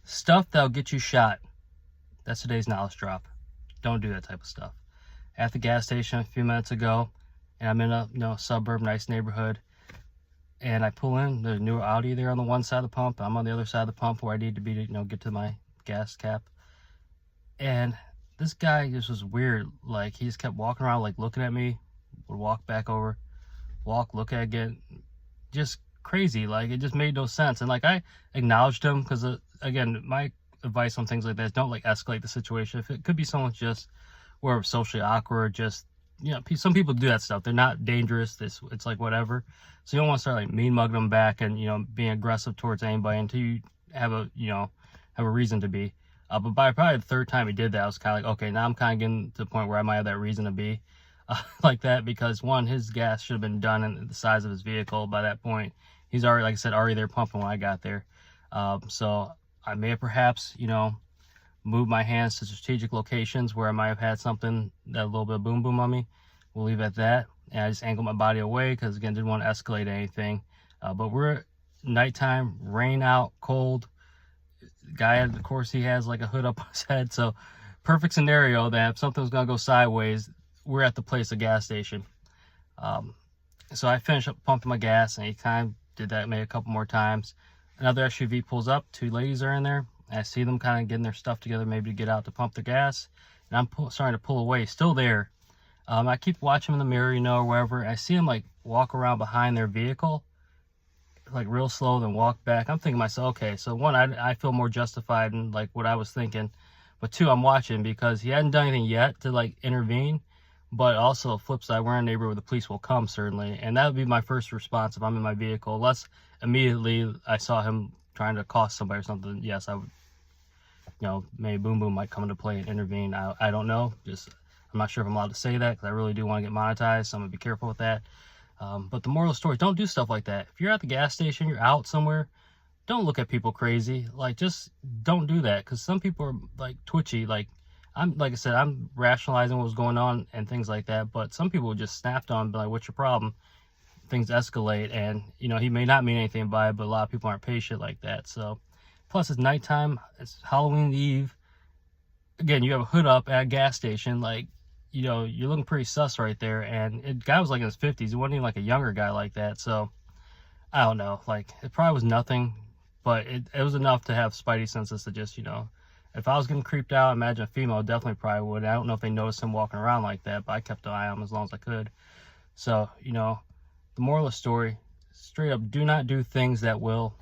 Stuff that'll get you shot. That's today's knowledge drop. Don't do that type of stuff. At the gas station a few minutes ago, and I'm in a suburb, nice neighborhood, and I pull in. There's a new Audi there on the one side of the pump. I'm on the other side of the pump where I need to be to get to my gas cap. And this guy just was weird. Like, he just kept walking around, like looking at me, would walk back over, walk, look at again, just crazy. Like, it just made no sense. And like, I acknowledged him because again, my advice on things like that is don't like escalate the situation. If it could be someone just where socially awkward, just some people do that stuff. They're not dangerous. It's like whatever. So you don't want to start like mean mugging them back and being aggressive towards anybody until you have a have a reason to be. But by probably the third time he did that, I was kind of like, okay, now I'm kind of getting to the point where I might have that reason to be like that, because one, his gas should have been done in the size of his vehicle by that point. He's already, like I said, already there pumping when I got there. So I may have perhaps, moved my hands to strategic locations where I might have had something that a little bit of boom boom on me. We'll leave it at that. And I just angled my body away because, again, didn't want to escalate anything. But we're nighttime, rain out, cold. Guy, of course, he has like a hood up on his head. So perfect scenario that if something was going to go sideways, we're at the place, a gas station. So I finished up pumping my gas, and he kind of did that maybe a couple more times. Another SUV pulls up, two ladies are in there. I see them kind of getting their stuff together, maybe to get out to pump the gas. And I'm starting to pull away, still there. I keep watching in the mirror, or wherever. I see them like walk around behind their vehicle, like real slow, then walk back. I'm thinking to myself, okay, so one, I feel more justified in like what I was thinking. But two, I'm watching because he hadn't done anything yet to like intervene. But also, flip side, we're in a neighborhood where the police will come, certainly. And that would be my first response if I'm in my vehicle. Unless immediately I saw him trying to accost somebody or something, yes, I would, maybe boom boom might come into play and intervene. I don't know. I'm not sure if I'm allowed to say that because I really do want to get monetized, so I'm going to be careful with that. But the moral of the story, don't do stuff like that. If you're at the gas station, you're out somewhere, don't look at people crazy. Like, just don't do that, because some people are like twitchy. Like I said, I'm rationalizing what was going on and things like that, but some people just snapped on, be like, what's your problem? Things escalate, and he may not mean anything by it, but a lot of people aren't patient like that. So plus it's nighttime, it's Halloween Eve. Again, you have a hood up at a gas station, like, you're looking pretty sus right there. And the guy was like in his 50s. He wasn't even like a younger guy like that. So I don't know, like, it probably was nothing, but it was enough to have spidey senses to just, if I was getting creeped out, imagine a female definitely probably would. I don't know if they noticed him walking around like that, but I kept an eye on him as long as I could. So, the moral of the story, straight up, do not do things that will